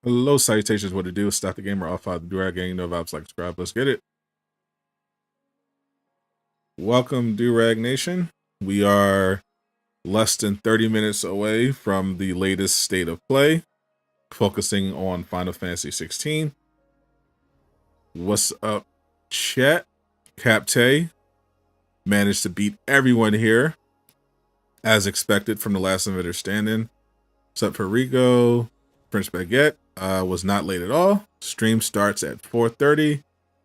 Hello, salutations. What to do? Stop the gamer off the Durag gang. No vibes like subscribe. Let's get it. Welcome, Durag Nation. We are less than 30 minutes away from the latest state of play, focusing on Final Fantasy XVI. What's up, chat? Capte managed to beat everyone here, as expected from the last invader stand-in. Except for Rico, French Baguette was not late at all. Stream starts at 4:30.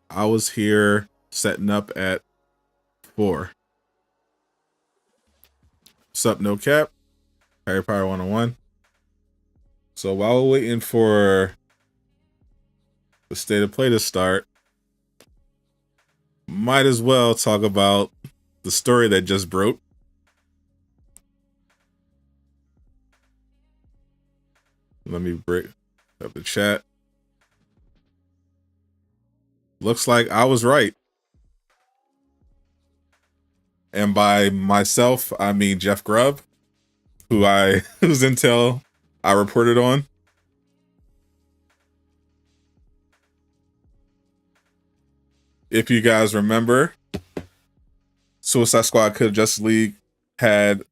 I was here setting up at 4. Sup, no cap. Harry Potter 101. So while we're waiting for the state of play to start, might as well talk about the story that just broke. Let me break up the chat. Looks like I was right. And by myself, I mean Jeff Grubb, whose intel I reported on. If you guys remember, Suicide Squad Kill Justice League had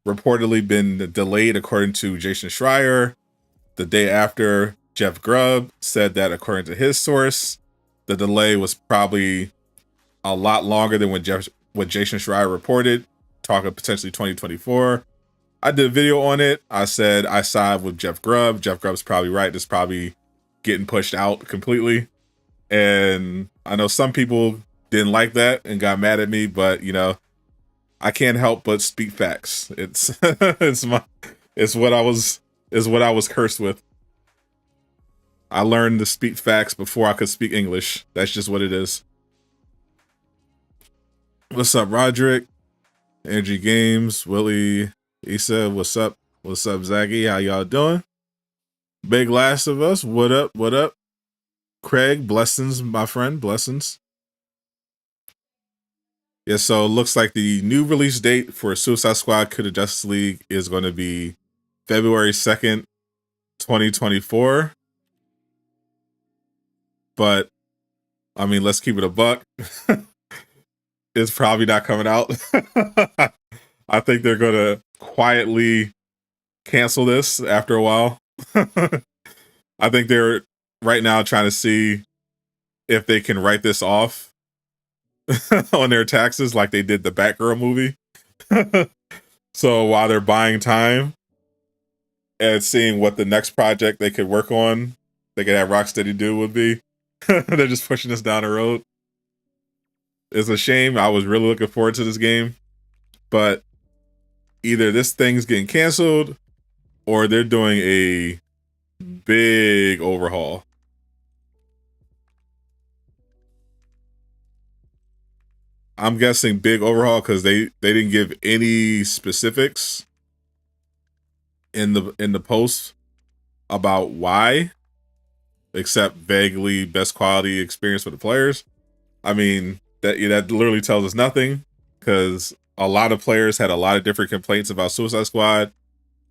reportedly been delayed according to Jason Schreier. The day after, Jeff Grubb said that according to his source, the delay was probably a lot longer than what Jason Schreier reported, talking potentially 2024. I did a video on it. I said I side with Jeff Grubb. Jeff Grubb's probably right. This is probably getting pushed out completely. And I know some people didn't like that and got mad at me, but you know, I can't help but speak facts. It's it's what I was cursed with. I learned to speak facts before I could speak English. That's just what it is. What's up, Roderick? Energy Games, Willie, Issa, what's up? What's up, Zaggy? How y'all doing? Big Last of Us, what up? What up? Craig, blessings, my friend, blessings. Yeah, so it looks like the new release date for Suicide Squad Kill the Justice League is going to be February 2nd, 2024. But, I mean, let's keep it a buck. It's probably not coming out. I think they're going to quietly cancel this after a while. I think they're right now trying to see if they can write this off on their taxes like they did the Batgirl movie. So while they're buying time and seeing what the next project they could work on, they could have Rocksteady do would be, they're just pushing us down the road. It's a shame. I was really looking forward to this game, but either this thing's getting canceled or they're doing a big overhaul. I'm guessing big overhaul because they didn't give any specifics in the post about why, except vaguely best quality experience for the players. I mean, that literally tells us nothing because a lot of players had a lot of different complaints about Suicide Squad.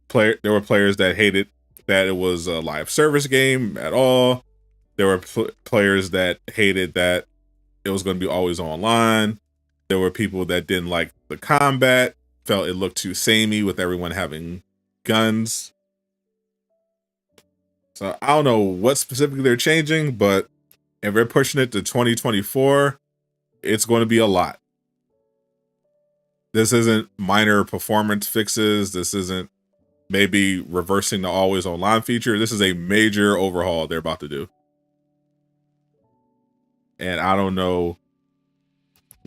There were players that hated that it was a live service game at all. There were players that hated that it was going to be always online. There were people that didn't like the combat, felt it looked too samey with everyone having guns. So I don't know what specifically they're changing, but if they're pushing it to 2024, it's going to be a lot. This isn't minor performance fixes. This isn't maybe reversing the always online feature. This is a major overhaul they're about to do. And I don't know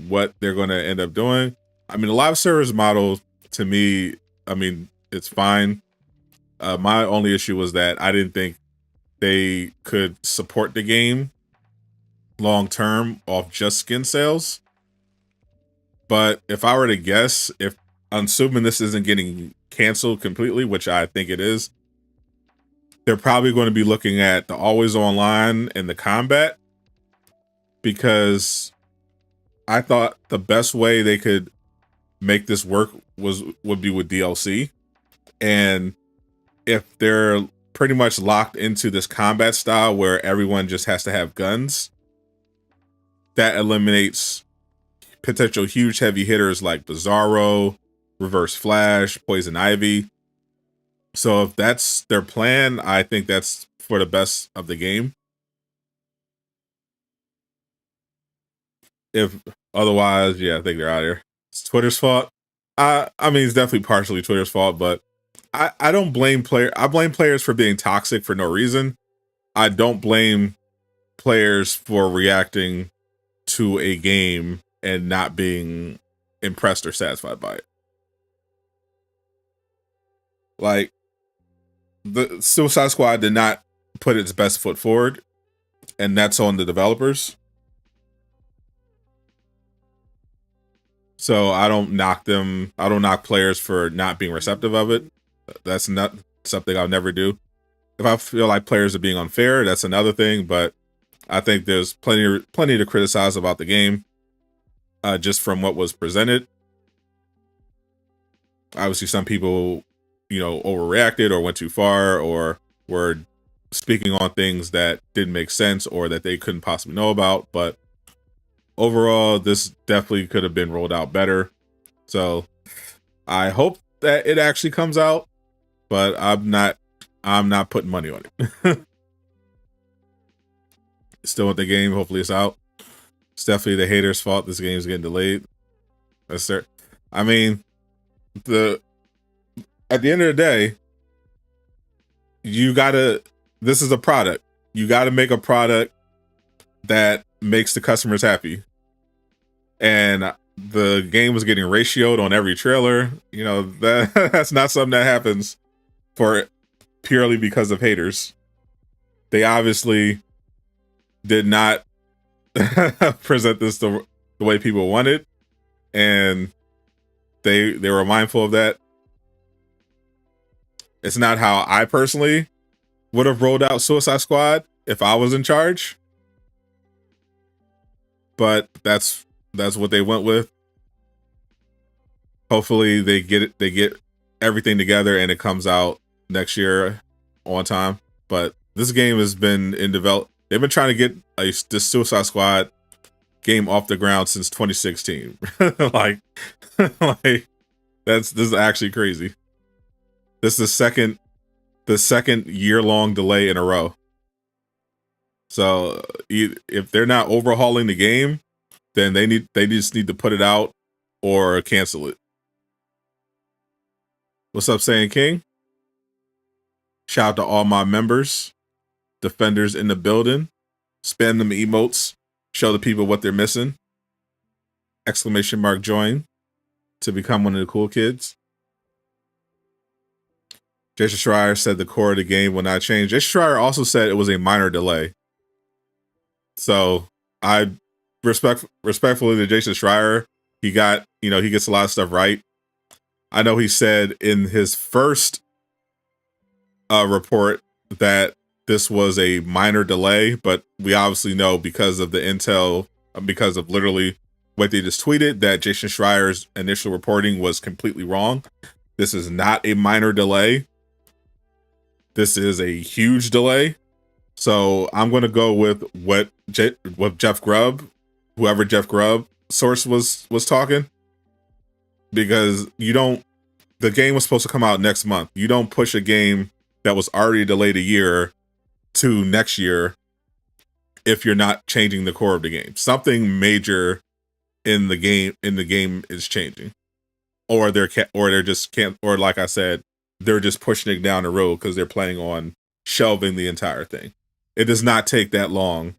what they're going to end up doing. I mean, the live service model, to me, I mean, it's fine. My only issue was that I didn't think they could support the game long term off just skin sales. But if I were to guess, if I'm assuming this isn't getting canceled completely, which I think it is, they're probably going to be looking at the always online and the combat, because I thought the best way they could make this work would be with DLC. And if they're pretty much locked into this combat style where everyone just has to have guns. That eliminates potential huge heavy hitters like Bizarro, Reverse Flash, Poison Ivy. So if that's their plan, I think that's for the best of the game. If otherwise, yeah, I think they're out here. It's Twitter's fault. I mean, it's definitely partially Twitter's fault, but I don't blame I blame players for being toxic for no reason. I don't blame players for reacting to a game and not being impressed or satisfied by it. Like, the Suicide Squad did not put its best foot forward, and that's on the developers. So I don't knock them. I don't knock players for not being receptive of it. That's not something I'll never do. If I feel like players are being unfair, that's another thing. But I think there's plenty to criticize about the game, just from what was presented. Obviously, some people, overreacted or went too far, or were speaking on things that didn't make sense or that they couldn't possibly know about. But overall, this definitely could have been rolled out better. So I hope that it actually comes out, but I'm not putting money on it. Still with the game. Hopefully it's out. It's definitely the haters' fault. This game's getting delayed. That's it. I mean, at the end of the day, this is a product. You gotta make a product that makes the customers happy. And the game was getting ratioed on every trailer. That's not something that happens for purely because of haters. They obviously did not present this the way people wanted, and they were mindful of that. It's not how I personally would have rolled out Suicide Squad if I was in charge, but that's what they went with. Hopefully they get everything together and it comes out next year on time. But this game has been in develop. They've been trying to get this Suicide Squad game off the ground since 2016. like this is actually crazy. This is the second year-long delay in a row. So if they're not overhauling the game, then they just need to put it out or cancel it. What's up, Saying King? Shout out to all my members, defenders in the building. Spam them emotes. Show the people what they're missing. ! Join to become one of the cool kids. Jason Schreier said the core of the game will not change. Jason Schreier also said it was a minor delay. So I respectfully to Jason Schreier, he gets a lot of stuff right. I know he said in his first report that this was a minor delay, but we obviously know because of the intel, because of literally what they just tweeted, that Jason Schreier's initial reporting was completely wrong. This is not a minor delay. This is a huge delay. So I'm going to go with what Jeff Grubb, whoever Jeff Grubb source was talking, because the game was supposed to come out next month. You don't push a game that was already delayed a year to next year if you're not changing the core of the game. Something major in the game is changing, or they're just can't, or like I said, they're just pushing it down the road because they're planning on shelving the entire thing. It does not take that long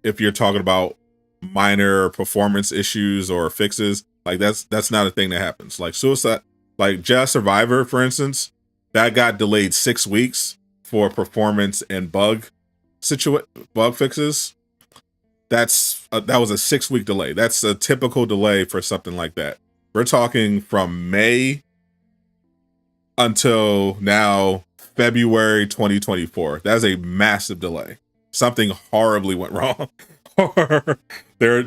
if you're talking about minor performance issues or fixes. Like that's not a thing that happens. Like Jazz Survivor, for instance, that got delayed 6 weeks for performance and bug fixes. That was a 6-week delay. That's a typical delay for something like that. We're talking from May until now, February 2024. That's a massive delay. Something horribly went wrong. They were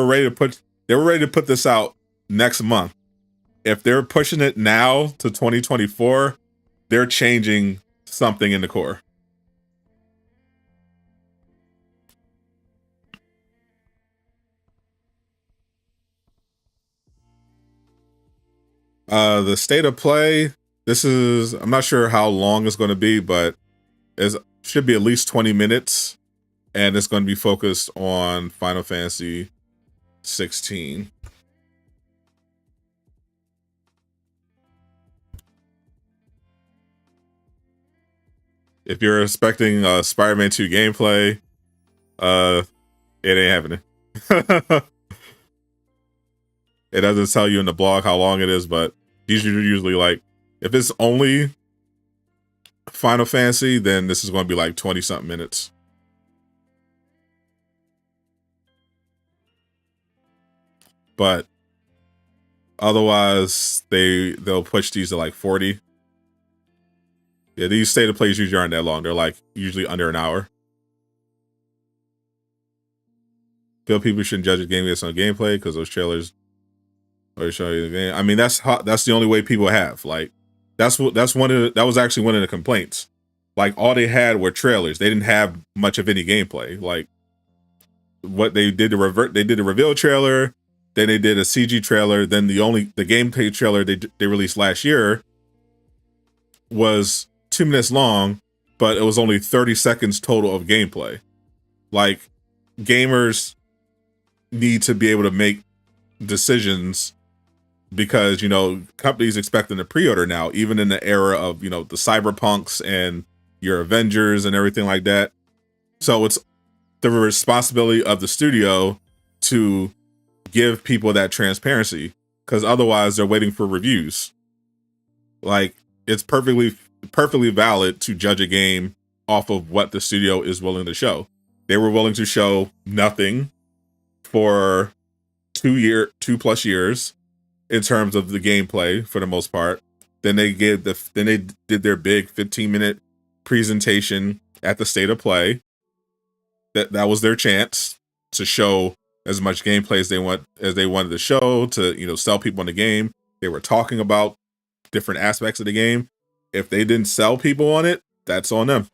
ready to put this out next month. If they're pushing it now to 2024, they're changing something in the core. The state of play, this is, I'm not sure how long it's going to be, but it should be at least 20 minutes, and it's going to be focused on Final Fantasy XVI. If you're expecting Spider-Man 2 gameplay, it ain't happening. It doesn't tell you in the blog how long it is, but these are usually like, if it's only Final Fantasy, then this is going to be like 20-something minutes. But otherwise, they'll push these to like 40. Yeah, these state of plays usually aren't that long. They're like usually under an hour. Feel people shouldn't judge a game based on gameplay because those trailers or show you the game. I mean, that's the only way people have. Like, that was actually one of the complaints. Like, all they had were trailers. They didn't have much of any gameplay. Like, what they did they did a reveal trailer, then they did a CG trailer, then the gameplay trailer they released last year was 2 minutes long, but it was only 30 seconds total of gameplay. Like, gamers need to be able to make decisions because, you know, companies expect them to pre-order now, even in the era of, you know, the Cyberpunks and your Avengers and everything like that. So it's the responsibility of the studio to give people that transparency, because otherwise they're waiting for reviews. Like, it's perfectly valid to judge a game off of what the studio is willing to show. They were willing to show nothing for 2+ years in terms of the gameplay for the most part. Then they did their big 15-minute presentation at the state of play. That was their chance to show as much gameplay as they wanted to show, to, you know, sell people on the game. They were talking about different aspects of the game. If they didn't sell people on it, that's on them.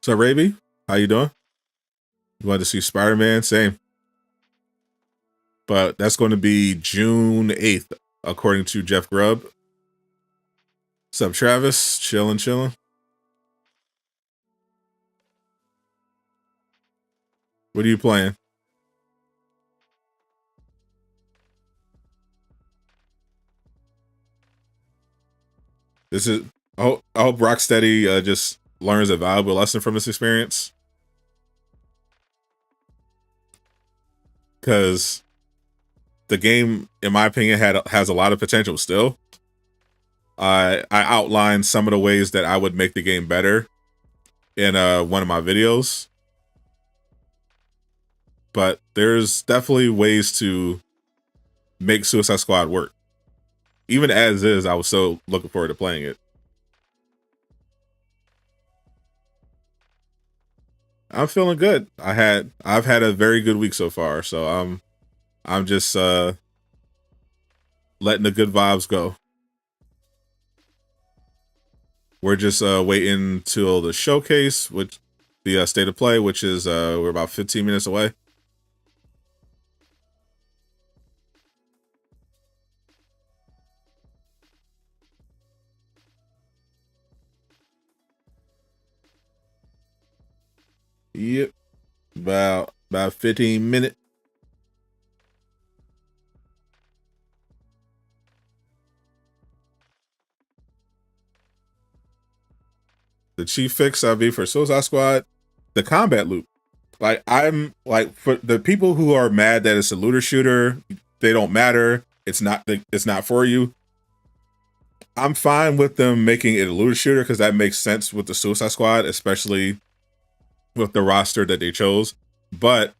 So, Raby, how you doing? You wanted to see Spider-Man? Same. But that's going to be June 8th, according to Jeff Grubb. What's up, Travis? Chilling. What are you playing? This is. I hope Rocksteady just learns a valuable lesson from this experience, because the game, in my opinion, has a lot of potential still. I outlined some of the ways that I would make the game better in one of my videos, but there's definitely ways to make Suicide Squad work. Even as is, I was so looking forward to playing it. I'm feeling good. I've had a very good week so far, so I'm just letting the good vibes go. We're just waiting till the showcase, which the state of play, which is we're about 15 minutes away. Yep, about 15 minutes. The chief fix I'll be for Suicide Squad, the combat loop. Like, I'm like, for the people who are mad that it's a looter shooter, they don't matter. It's not for you. I'm fine with them making it a looter shooter because that makes sense with the Suicide Squad, especially with the roster that they chose. But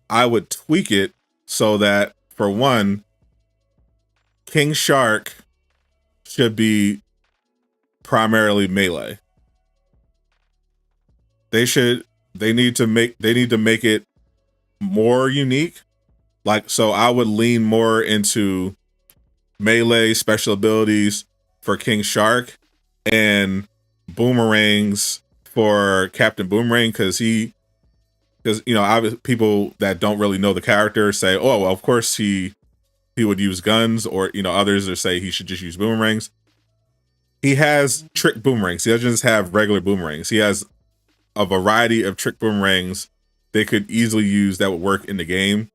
I would tweak it so that, for one, King Shark should be primarily melee. They need to make it more unique. Like, so I would lean more into melee special abilities, for King Shark and boomerangs for Captain Boomerang, because people that don't really know the character say, oh well, of course he would use guns, or others are say he should just use boomerangs. He has trick boomerangs. He doesn't just have regular boomerangs. He has a variety of trick boomerangs they could easily use that would work in the game.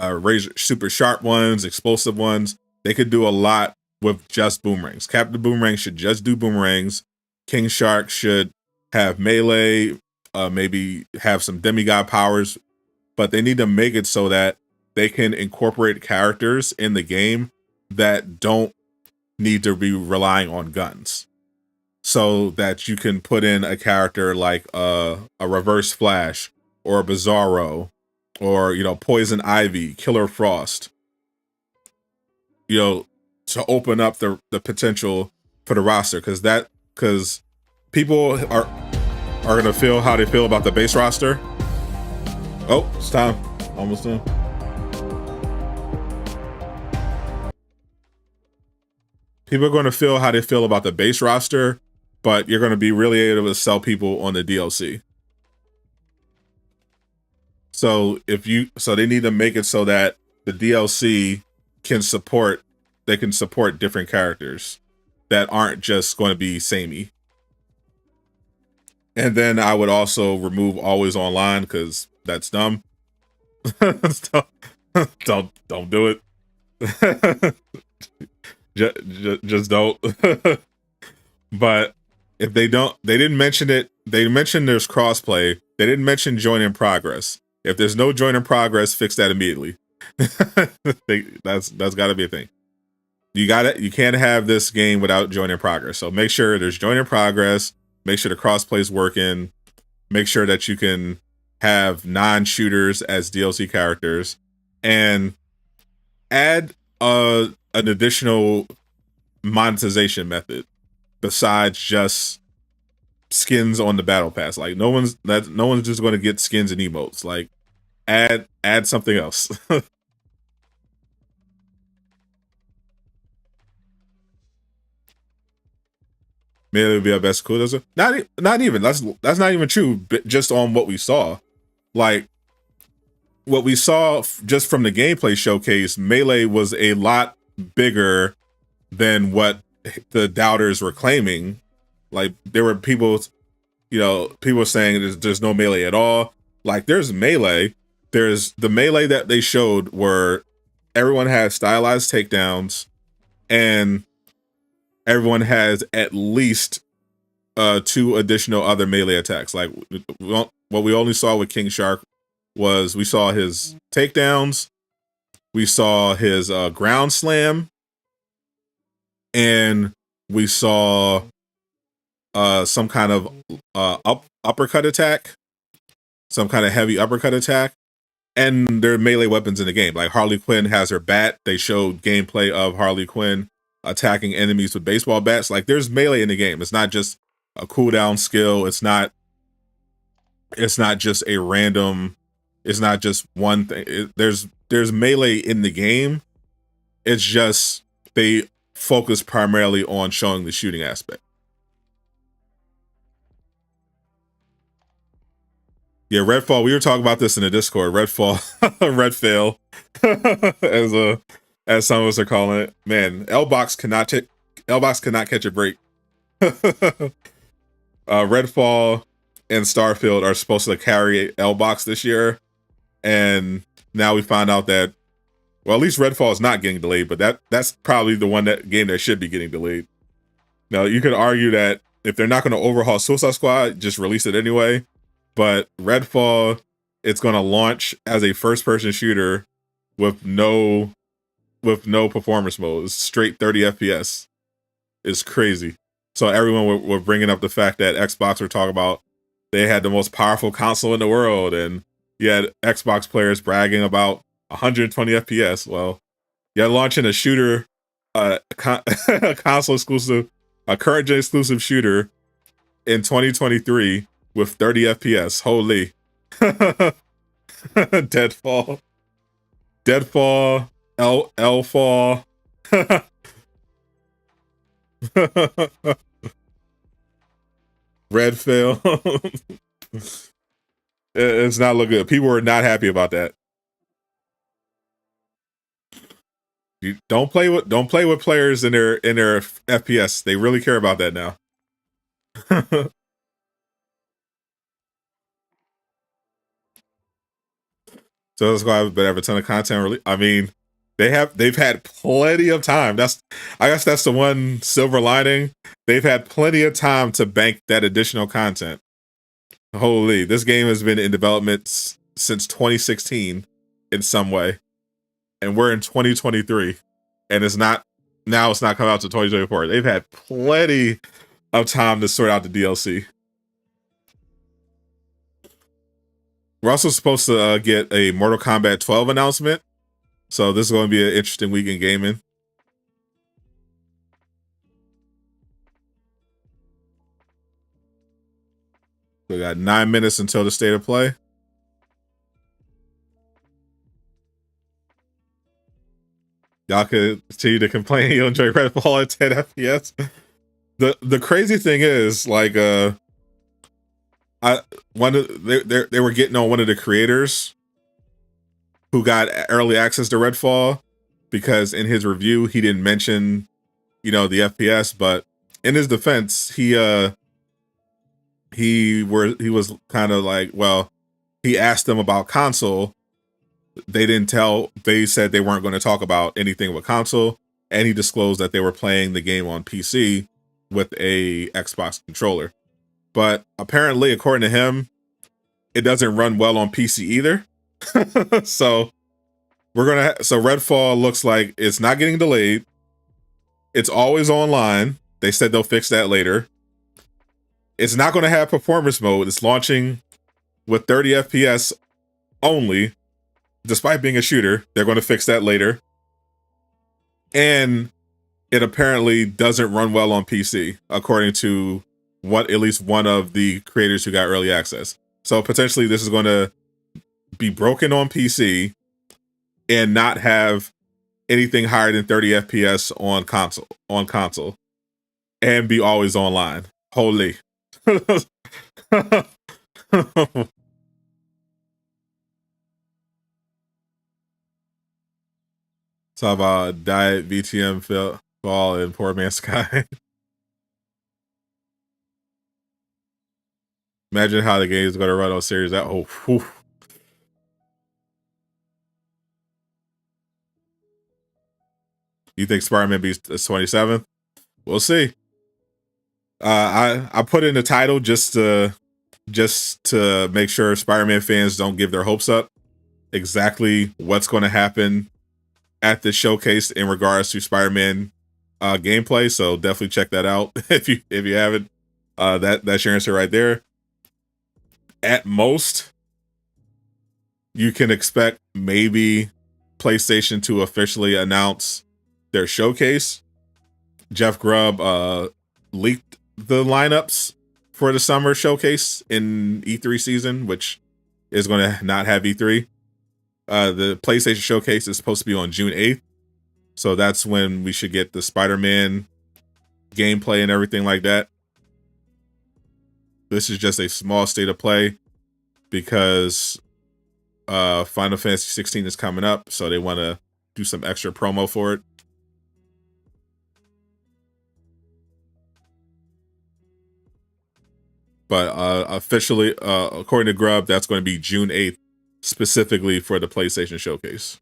Razor, super sharp ones, explosive ones. They could do a lot with just boomerangs. Captain Boomerang should just do boomerangs. King Shark should have melee, maybe have some demigod powers, but they need to make it so that they can incorporate characters in the game that don't need to be relying on guns. So that you can put in a character like a Reverse Flash or a Bizarro or, Poison Ivy, Killer Frost, to open up the potential for the roster. Because people are going to feel how they feel about the base roster. Oh, it's time. Almost done. People are going to feel how they feel about the base roster, but you're going to be really able to sell people on the DLC. So they need to make it so that the DLC can support different characters that aren't just going to be samey. And then I would also remove always online, because that's dumb. don't do it. just don't. But if they didn't mention it. They mentioned there's crossplay. They didn't mention join in progress. If there's no join in progress, fix that immediately. That's got to be a thing. You can't have this game without join in progress. So make sure there's join in progress. Make sure the crossplay is working. Make sure that you can have non-shooters as DLC characters, and add an additional monetization method besides just skins on the battle pass. Like no one's just going to get skins and emotes. Like add something else. Maybe it would be our best cool. Not even. That's not even true. Just on what we saw, like what we saw just from the gameplay showcase, Melee was a lot bigger than what the doubters were claiming. Like there were people saying there's no Melee at all. Like there's Melee. There's the Melee that they showed where everyone has stylized takedowns, and everyone has at least 2 additional other melee attacks. Like what we only saw with King Shark was we saw his takedowns, we saw his ground slam, and we saw some kind of uppercut attack, some kind of heavy uppercut attack. And there are melee weapons in the game. Like Harley Quinn has her bat. They showed gameplay of Harley Quinn attacking enemies with baseball bats. Like there's melee in the game. It's not just a cooldown skill. It's not just a random. It's not just one thing. There's melee in the game. It's just they focus primarily on showing the shooting aspect. Yeah, Redfall. We were talking about this in the Discord. Redfall, Redfail, as some of us are calling it. Man, L-Box cannot catch a break. Redfall and Starfield are supposed to carry L-Box this year, and now we find out that, well, at least Redfall is not getting delayed, but that's probably the game that should be getting delayed. Now, you could argue that if they're not going to overhaul Suicide Squad, just release it anyway. But Redfall, it's going to launch as a first-person shooter with no performance mode. It's straight 30 FPS. It's crazy. So everyone were bringing up the fact that Xbox were talking about they had the most powerful console in the world, and you had Xbox players bragging about 120 FPS. Well, you're launching a shooter, console exclusive, a current gen exclusive shooter in 2023 with 30 FPS. Holy. Deadfall, L-Fall. Red fail. It's not look good. People are not happy about that. You don't play with players in their FPS. They really care about that now. So that's why I've been have a ton of content. Really, I mean, they've had plenty of time. I guess that's the one silver lining. They've had plenty of time to bank that additional content. Holy, this game has been in development since 2016 in some way, and we're in 2023, and it's not coming out to 2024. They've had plenty of time to sort out the DLC. We're also supposed to get a Mortal Kombat 12 announcement, so this is going to be an interesting week in gaming. We got 9 minutes until the state of play. Y'all could continue to complain you enjoy Redfall at 10 FPS. The crazy thing is, like, they were getting on one of the creators who got early access to Redfall, because in his review he didn't mention, the FPS, but in his defense, he was kind of like, well, he asked them about console. They said they weren't going to talk about anything with console, and he disclosed that they were playing the game on PC with a Xbox controller. But apparently, according to him, it doesn't run well on PC either. So Redfall looks like it's not getting delayed. It's always online. They said they'll fix that later. It's not going to have performance mode. It's launching with 30 FPS only, despite being a shooter. They're going to fix that later. And it apparently doesn't run well on PC, according to at least one of the creators who got early access. So potentially this is going to be broken on PC and not have anything higher than 30 FPS on console, and be always online. Holy. Talk about Diet VTM Fall and Poor Man's Sky. Imagine how the game is going to run on series. Whew. You think Spider-Man beats 27th? We'll see. I put in the title just to make sure Spider-Man fans don't give their hopes up. Exactly what's going to happen at the showcase in regards to Spider-Man gameplay. So definitely check that out if you haven't. That's your answer right there. At most, you can expect maybe PlayStation to officially announce their showcase. Jeff Grubb leaked the lineups for the summer showcase in E3 season, which is going to not have E3. The PlayStation showcase is supposed to be on June 8th. So that's when we should get the Spider-Man gameplay and everything like that. This is just a small state of play because Final Fantasy XVI is coming up, so they want to do some extra promo for it. But officially, according to Grubb, that's going to be June 8th, specifically for the PlayStation Showcase.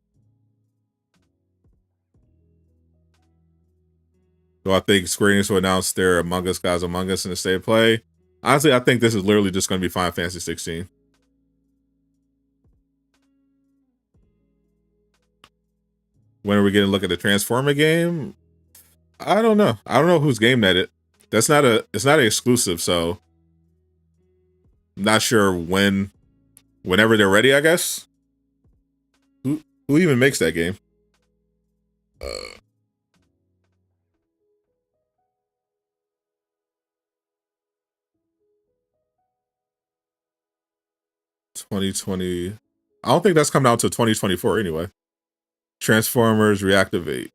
So I think Square Enix will announce their Among Us Guys Among Us in the state of play. Honestly, I think this is literally just going to be Final Fantasy 16. When are we going to look at the Transformer game? I don't know. I don't know whose game that it. It's not an exclusive, so I'm not sure whenever they're ready, I guess. Who even makes that game? 2020. I don't think that's coming out until 2024 anyway. Transformers Reactivate.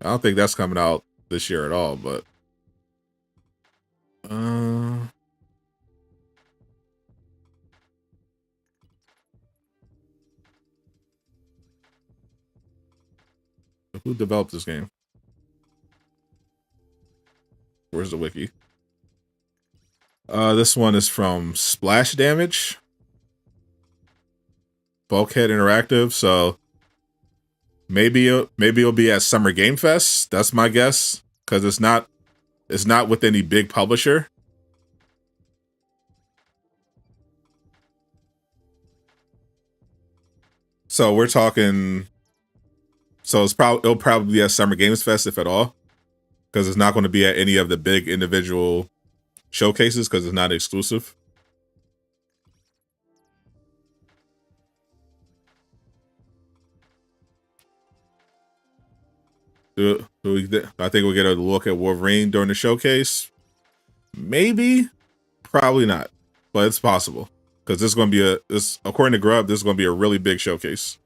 I don't think that's coming out this year at all, but who developed this game? Where's the wiki? This one is from Splash Damage, Bulkhead Interactive. So maybe it'll be at Summer Game Fest. That's my guess, because it's not with any big publisher. So we're talking. So it'll probably be at Summer Games Fest, if at all, because it's not going to be at any of the big individual showcases because it's not exclusive. I think we'll get a look at Wolverine during the showcase. Maybe, probably not, but it's possible because this is going to be according to Grub, this is going to be a really big showcase.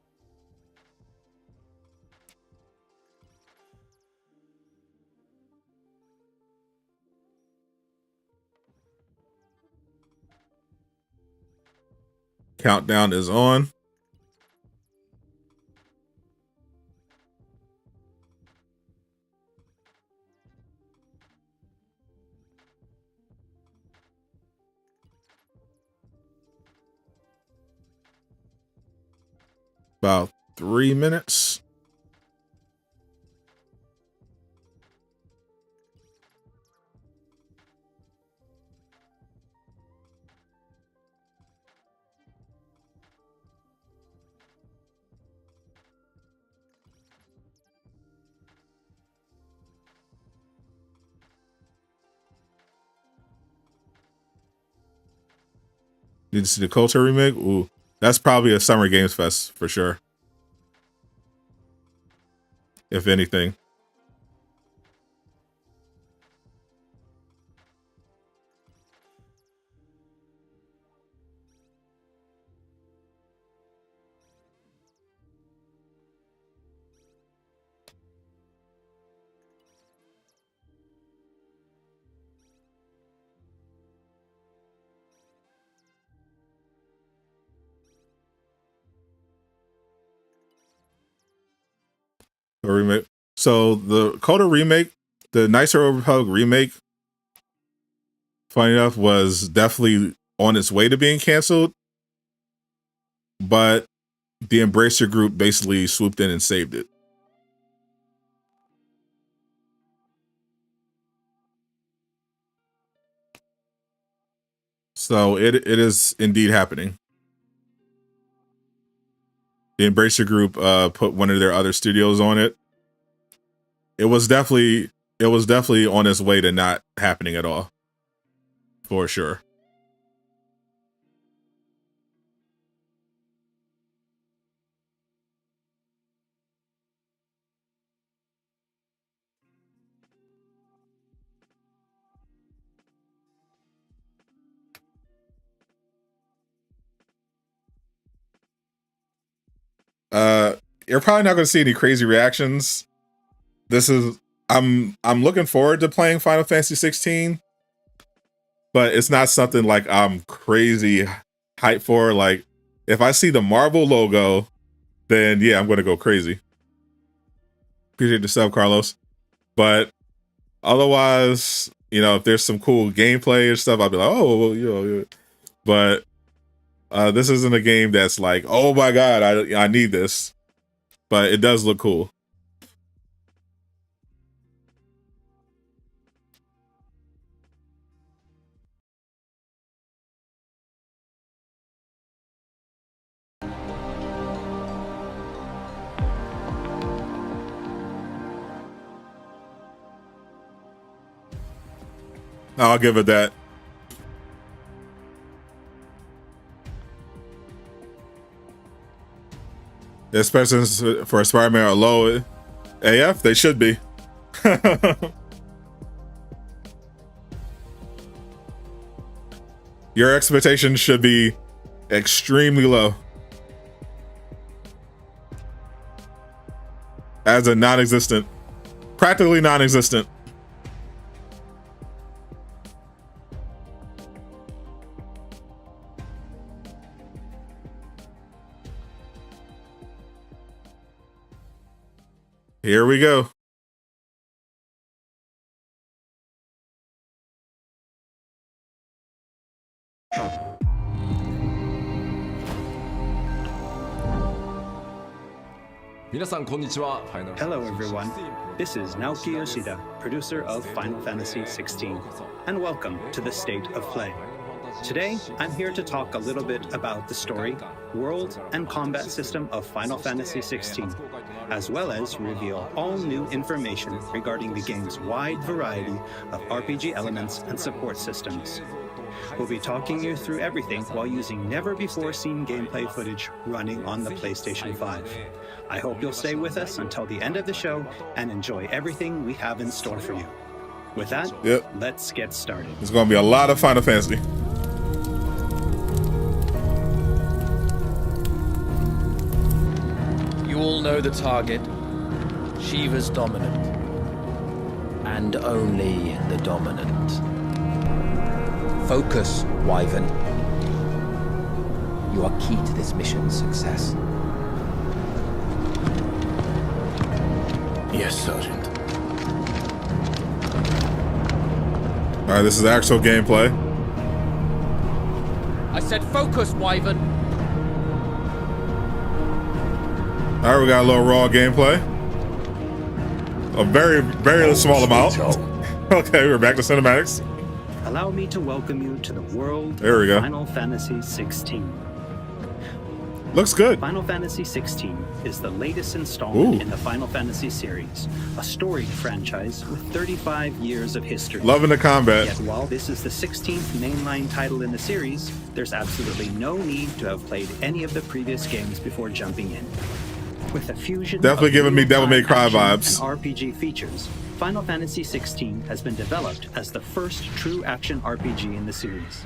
Countdown is on. About 3 minutes. Need to see the Culture remake? Ooh, that's probably a Summer Games Fest for sure. If anything. A remake. So the Coda remake, the Knights of the Old Republic remake, funny enough, was definitely on its way to being canceled, but the Embracer Group basically swooped in and saved it. So it is indeed happening. The Embracer Group put one of their other studios on it. It was definitely on its way to not happening at all. For sure. You're probably not going to see any crazy reactions. I'm looking forward to playing Final Fantasy XVI, but it's not something like I'm crazy hyped for. Like, if I see the Marvel logo, then yeah, I'm going to go crazy. Appreciate the sub, Carlos. But otherwise, if there's some cool gameplay or stuff, I'll be like, oh, well, But this isn't a game that's like, oh my god, I need this. But it does look cool. I'll give it that. Especially for Spider-Man or low AF, they should be. Your expectations should be extremely low. As a non-existent. Practically non-existent. Here we go. Hello everyone, this is Naoki Yoshida, producer of Final Fantasy XVI, and welcome to the State of Play. Today, I'm here to talk a little bit about the story, world, and combat system of Final Fantasy XVI, as well as reveal all new information regarding the game's wide variety of RPG elements and support systems. We'll be talking you through everything while using never-before-seen gameplay footage running on the PlayStation 5. I hope you'll stay with us until the end of the show and enjoy everything we have in store for you. With that, Let's get started. There's going to be a lot of Final Fantasy. You all know the target. Shiva's dominant. And only the dominant. Focus, Wyvern. You are key to this mission's success. Yes, Sergeant. All right, this is actual gameplay. I said focus, Wyvern. All right, we got a little raw gameplay. A very, very small amount. Okay, we're back to cinematics. Allow me to welcome you to the world There we go. of Final Fantasy XVI. Looks good. Final Fantasy XVI is the latest installment in the Final Fantasy series, a storied franchise with 35 years of history. Loving the combat. Yet while this is the 16th mainline title in the series, there's absolutely no need to have played any of the previous games before jumping in. With a fusion Definitely of giving me Devil May Cry action vibes. and RPG features, Final Fantasy XVI has been developed as the first true action RPG in the series.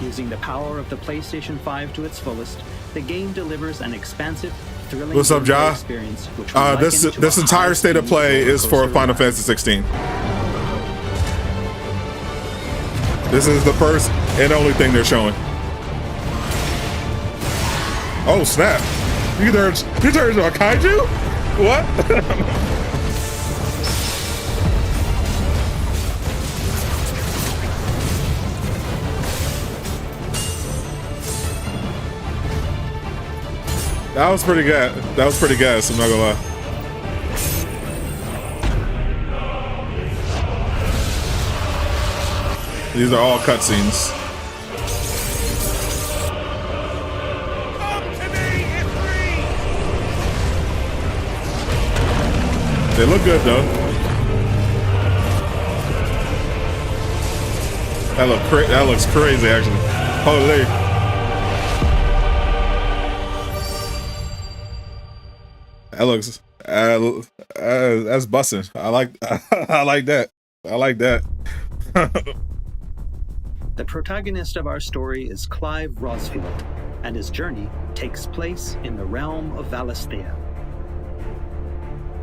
Using the power of the PlayStation 5 to its fullest, the game delivers an expansive, thrilling What's up, Ja? experience. Which will This entire state of play is for Final Fantasy 16. This is the first and only thing they're showing. Oh snap! You turned into a kaiju? What? That was pretty good. That was pretty good, so I'm not gonna lie. These are all cutscenes. They look good though. That looks crazy actually. Holy. That looks that's bussin'. I like I like that. I like that. The protagonist of our story is Clive Rosfield, and his journey takes place in the realm of Valisthea.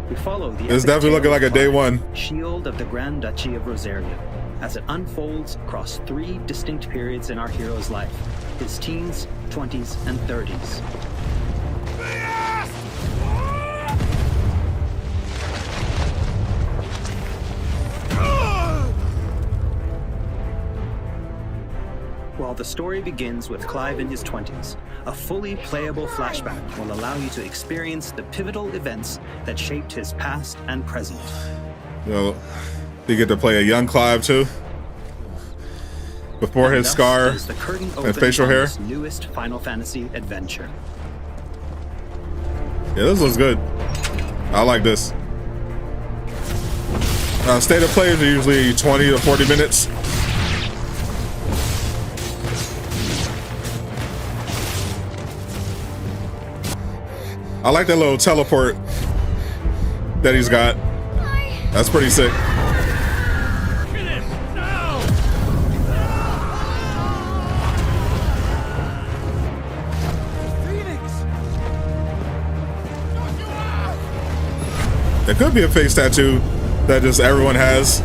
We follow the It's definitely looking like a day one. Shield of the Grand Duchy of Rosaria, as it unfolds across 3 distinct periods in our hero's life: his teens, 20s, and 30s. While the story begins with Clive in his 20s, a fully playable flashback will allow you to experience the pivotal events that shaped his past and present. Yo, you get to play a young Clive too, before his scar and facial hair. Newest Final Fantasy adventure. Yeah, this looks good. I like this. State of plays are usually 20 to 40 minutes. I like that little teleport that he's got. That's pretty sick. It could be a face tattoo that just everyone has.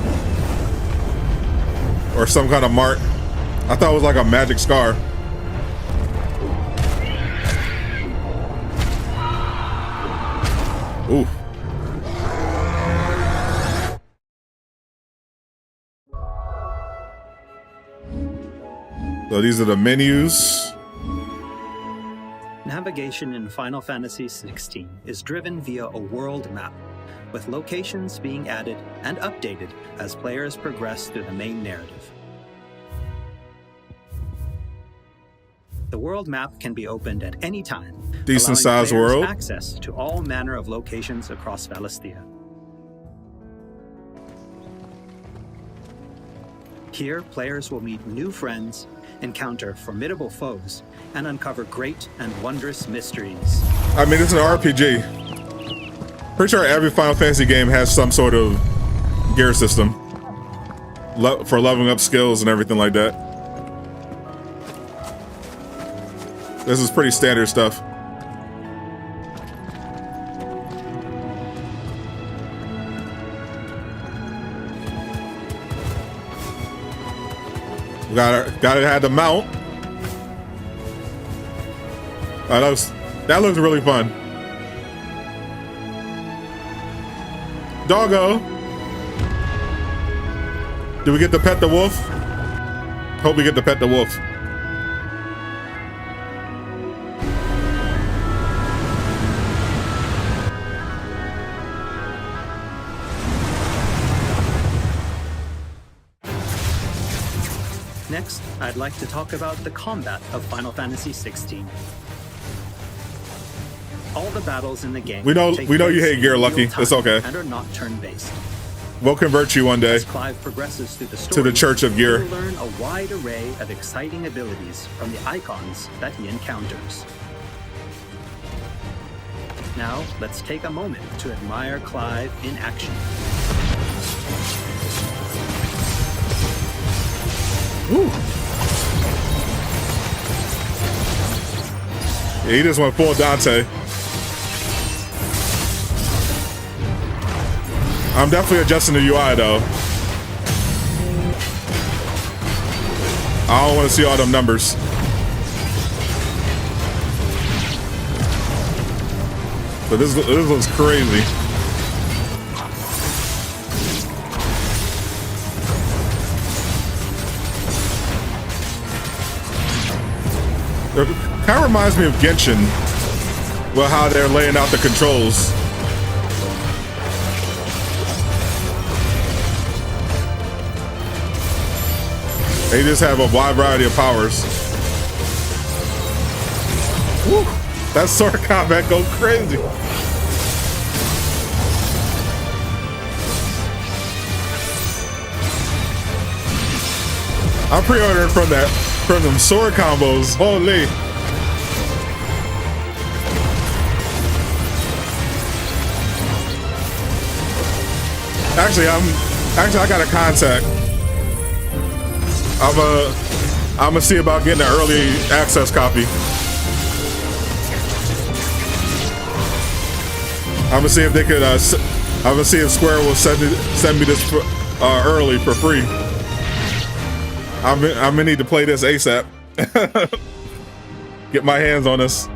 Or some kind of mark. I thought it was like a magic scar. Ooh. So these are the menus. Navigation in Final Fantasy XVI is driven via a world map, with locations being added and updated as players progress through the main narrative. The world map can be opened at any time, Decent allowing sized players world. access to all manner of locations across Valisthea. Here, players will meet new friends, encounter formidable foes, and uncover great and wondrous mysteries. I mean, it's an RPG. Pretty sure every Final Fantasy game has some sort of gear system for leveling up skills and everything like that. This is pretty standard stuff. Gotta have the mount. That looks really fun. Doggo. Do we get to pet the wolf? Hope we get to pet the wolf. Next, I'd like to talk about the combat of Final Fantasy XVI. All the battles in the game We know take you place hate in gear, real Lucky. time It's okay. and are not turn-based. We'll convert you one day As Clive progresses through the story, to the Church of Gear. You'll learn a wide array of exciting abilities from the Eikons that he encounters. Now, let's take a moment to admire Clive in action. Ooh. Yeah, he just went full Dante. I'm definitely adjusting the UI though. I don't want to see all them numbers. But this looks crazy. It kind of reminds me of Genshin, well, how they're laying out the controls. They just have a wide variety of powers. Woo, that sword combat goes crazy. I'm pre-ordering from them sword combos. Holy. Actually, I got a contact. I'm gonna see about getting an early access copy. I'm gonna see if they could. I'm gonna see if Square will send me this early for free. I'm gonna need to play this ASAP. Get my hands on this.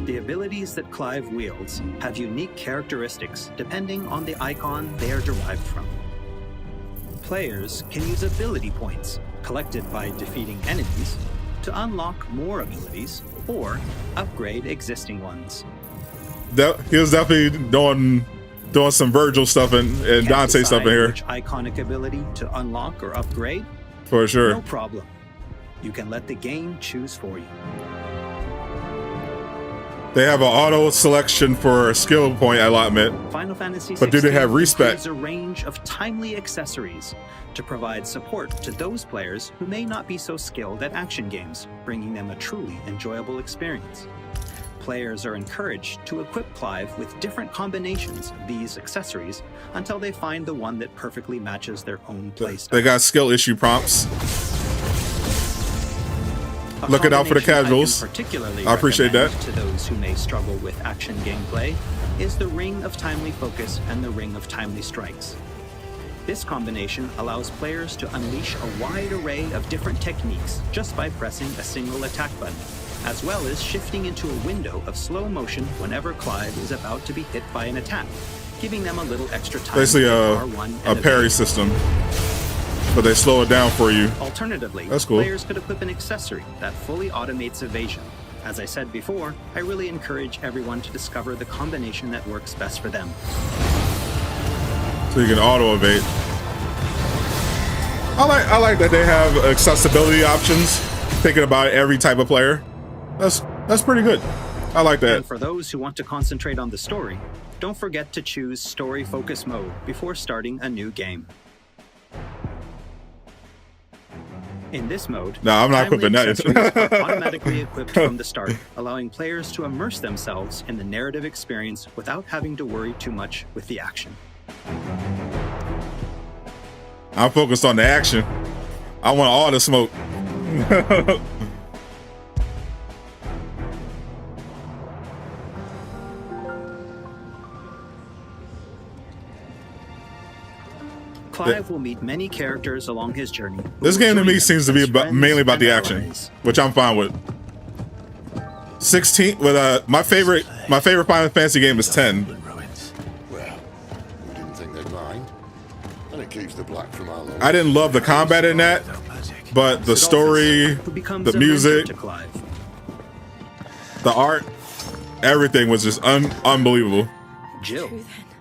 The abilities that Clive wields have unique characteristics depending on the icon they are derived from. Players can use ability points collected by defeating enemies to unlock more abilities or upgrade existing ones. He was definitely doing some Virgil stuff and Dante stuff in here. Which iconic ability to unlock or upgrade? For sure. No problem. You can let the game choose for you. They have an auto selection for skill point allotment. Final Fantasy XVI but do they have respect? includes a range of timely accessories to provide support to those players who may not be so skilled at action games, bringing them a truly enjoyable experience. Players are encouraged to equip Clive with different combinations of these accessories until they find the one that perfectly matches their own playstyle. They got skill issue prompts. Looking out for the casuals. Particularly I appreciate that. To those who may struggle with action gameplay is the Ring of Timely Focus and the Ring of Timely Strikes. This combination allows players to unleash a wide array of different techniques just by pressing a single attack button, as well as shifting into a window of slow motion whenever Clive is about to be hit by an attack, giving them a little extra time. Basically a parry system, but they slow it down for you. Alternatively, that's cool. Players could equip an accessory that fully automates evasion. As I said before, I really encourage everyone to discover the combination that works best for them. So you can auto evade. I like that they have accessibility options, thinking about every type of player. That's pretty good. I like that. And for those who want to concentrate on the story, don't forget to choose Story Focus Mode before starting a new game. In this mode, no, I'm not equipping that. Accessories are automatically equipped from the start, allowing players to immerse themselves in the narrative experience without having to worry too much with the action. I'm focused on the action. I want all the smoke. Clive will meet many characters along his journey. This game to me seems to be mainly about the action, which I'm fine with. 16 with my favorite Final Fantasy game is 10. Well, we didn't think they'd mind. And it keeps the black from our I didn't love the combat in that, but the story, the music, the art, everything was just unbelievable. Jill,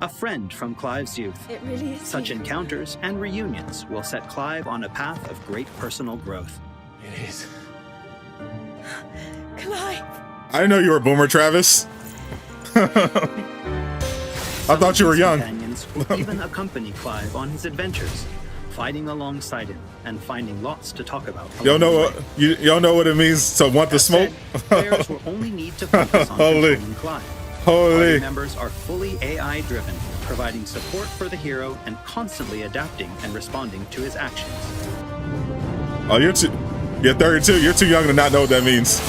a friend from Clive's youth. It really is. Such encounters and reunions will set Clive on a path of great personal growth. It is. Clive! I didn't know you were a boomer, Travis. I thought you were young. Companions will even accompany Clive on his adventures, fighting alongside him and finding lots to talk about. Y'all know what it means to want the smoke? Players will only need to focus on controlling Clive. Holy. Party members are fully AI driven, providing support for the hero and constantly adapting and responding to his actions. Oh, you're 32. You're too young to not know what that means.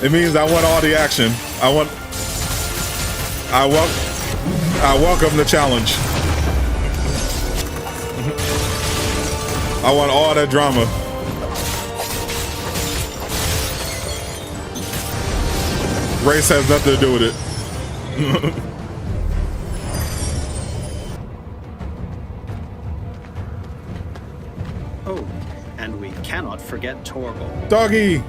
It means I want all the action. I welcome the challenge. I want all that drama. Race has nothing to do with it. Oh, and we cannot forget Torgal. Doggy!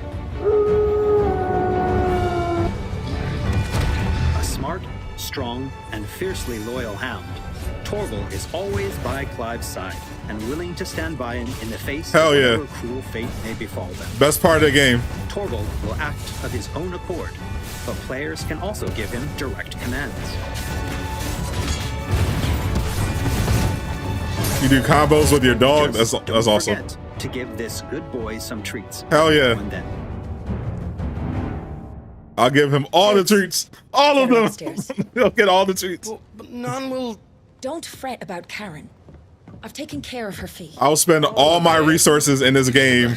A smart, strong, and fiercely loyal hound, Torgal is always by Clive's side and willing to stand by him in the face of whatever cruel fate may befall them. Best part of the game. Torgal will act of his own accord, but players can also give him direct commands. You do combos with your dog? That's awesome. Forget to give this good boy some treats. Hell yeah. Now and then. I'll give him all the treats. All of them. He'll get all the treats. Well, but none will... Don't fret about Karen. I've taken care of her fee. I'll spend all my resources in this game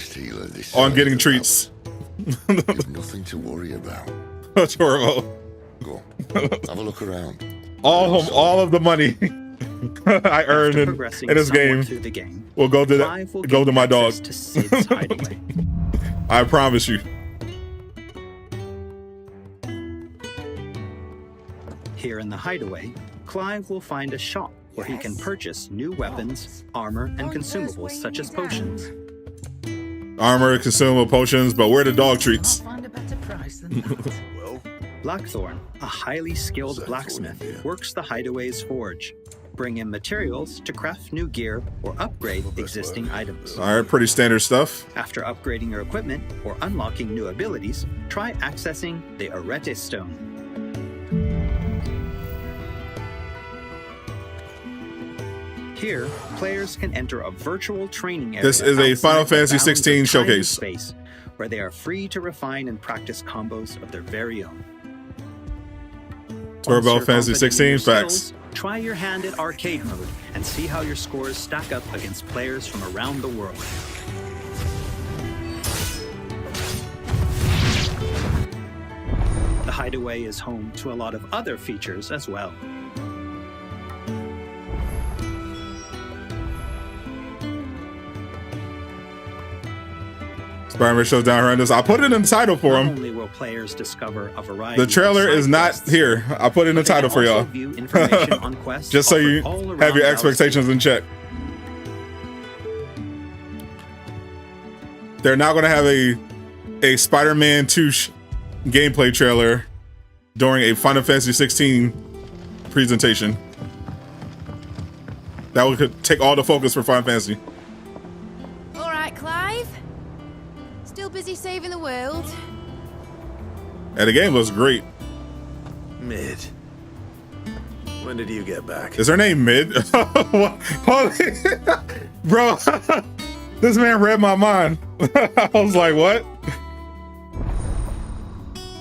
on getting treats. You've nothing to worry about. Torval. Go. Have a look around. All of the money I earned in this game will go to my dog. To Sid's hideaway. I promise you. Here in the hideaway, Clive will find a shop where he can purchase new weapons, armor, and consumables such as potions. Armor, consumable potions, but where are the dog treats? Find a better price than that. Well, Blackthorn, a highly skilled blacksmith, works the hideaway's forge. Bring in materials to craft new gear or upgrade existing items. All right, pretty standard stuff. After upgrading your equipment or unlocking new abilities, try accessing the Arete Stone. Here, players can enter a virtual training area. This is a Final Fantasy XVI showcase. Space, where they are free to refine and practice combos of their very own. Final Fantasy XVI facts. Try your hand at arcade mode and see how your scores stack up against players from around the world. hideaway is home to a lot of other features as well. Spider-Man shows down horrendous. I put it in the title for Not him. only will players discover a variety The trailer of side is not quests, here. I put it in the but they title can for also y'all. view information on quests Just so you offered all have your around expectations in check. They're now going to have a Spider-Man 2 gameplay trailer during a Final Fantasy XVI presentation. That would take all the focus for Final Fantasy. All right, Clive. Still busy saving the world? And the game looks great. Mid. When did you get back? Is her name Mid? Holy bro, this man read my mind. I was like, what?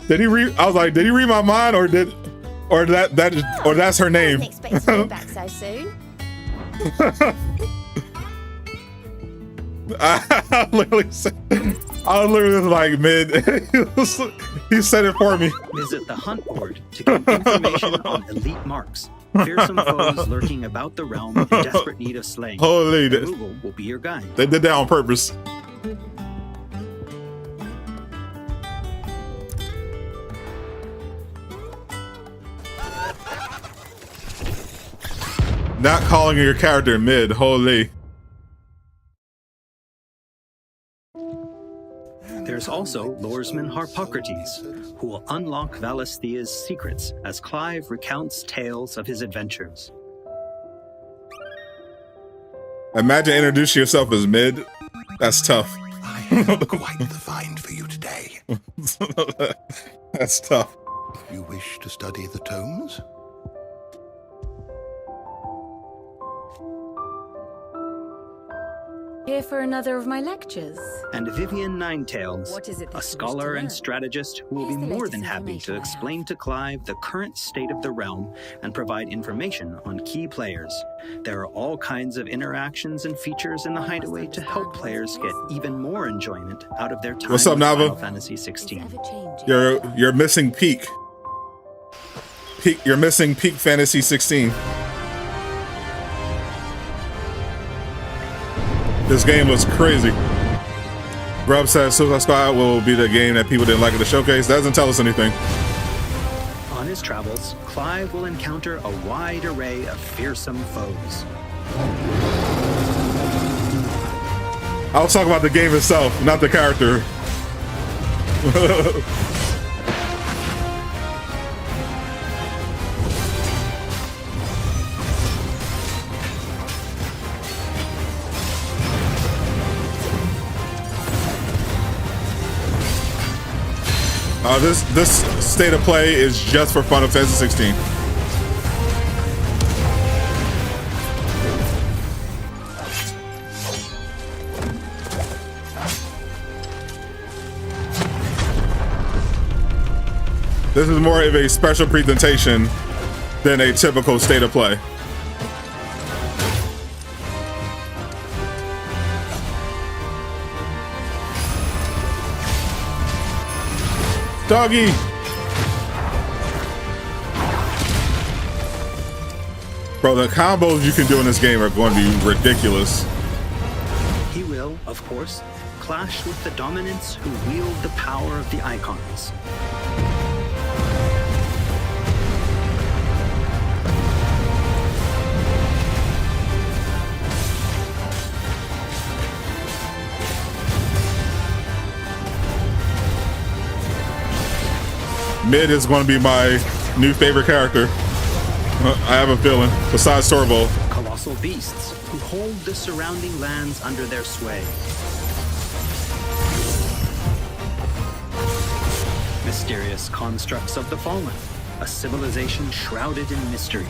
Did he read? I was like, did he read my mind, or that's her name? I wasn't expecting you back so soon. I literally was like Mid. He said it for me. Visit the hunt board to get information on elite marks, fearsome foes lurking about the realm in desperate need of slaying. Holy, Google will be your guide. they did that on purpose. Not calling your character Mid. Holy. There's also Loresman Harpocrates, who will unlock Valisthea's secrets as Clive recounts tales of his adventures. Imagine introducing yourself as Mid. That's tough. I have quite the find for you today. That's tough. You wish to study the tomes? Here for another of my lectures. And Vivian Ninetails, What is it that you a wish scholar to and learn? strategist who will be Here's the more than latest happy to information I explain to Clive the current state of the realm and provide information on key players. There are all kinds of interactions and features in the hideaway to help players get even more enjoyment out of their time What's up, with Nava? Final Fantasy It's XVI. ever-changing. You're missing peak. You're missing peak Fantasy 16. This game was crazy. Grub says Suicide Squad will be the game that people didn't like at the showcase. That doesn't tell us anything. On his travels, Clive will encounter a wide array of fearsome foes. I was talking about the game itself, not the character. This state of play is just for Final Fantasy 16. This is more of a special presentation than a typical state of play. Doggy! Bro, the combos you can do in this game are going to be ridiculous. He will, of course, clash with the dominants who wield the power of the Eikons. Mid is going to be my new favorite character. I have a feeling, besides Torbo. Colossal beasts who hold the surrounding lands under their sway. Mysterious constructs of the fallen, a civilization shrouded in mystery.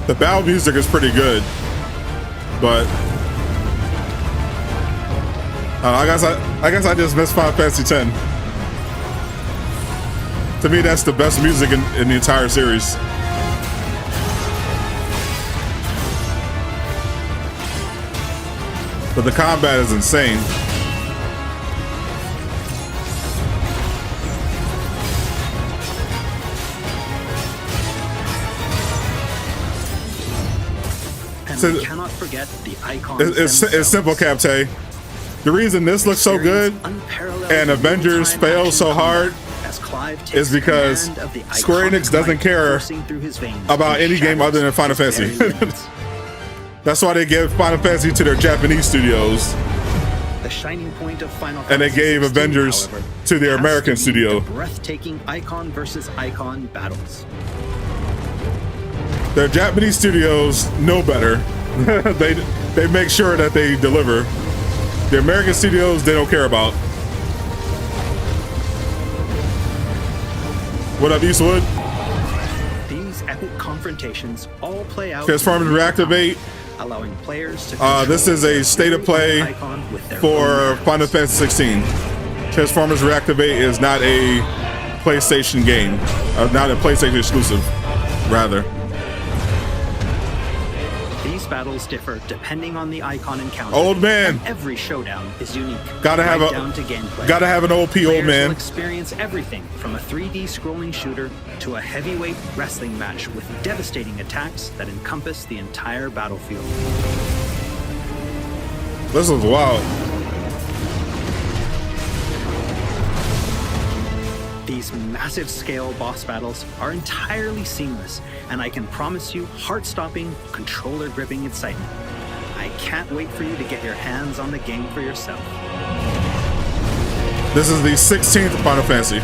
The battle music is pretty good, but I guess I just missed Final Fantasy X. To me, that's the best music in the entire series. But the combat is insane. And So- we cannot forget the icons. It's simple, Captain. The reason this looks so good and Avengers fails so hard is because Square Enix doesn't care about any game other than Final Fantasy. That's why they gave Final Fantasy to their Japanese studios, The shining point of Final and they Fantasy gave 16, Avengers however, to their has American to be studio. the breathtaking icon versus icon battles. Their Japanese studios know better. they make sure that they deliver. The American studios, they don't care about. What up, Eastwood? These epic confrontations all play out. Transformers Reactivate. Allowing players to This is a state of play for Final Fantasy 16. Transformers Reactivate is not a PlayStation game, not a PlayStation exclusive, rather. These battles differ depending on the icon encounter. Old man. And every showdown is unique. Gotta have right a- down to gameplay. Gotta have an OP old Players man. will experience everything from a 3D scrolling shooter to a heavyweight wrestling match with devastating attacks that encompass the entire battlefield. This is wild. These massive scale boss battles are entirely seamless, and I can promise you heart-stopping, controller-gripping excitement. I can't wait for you to get your hands on the game for yourself. This is the 16th Final Fantasy.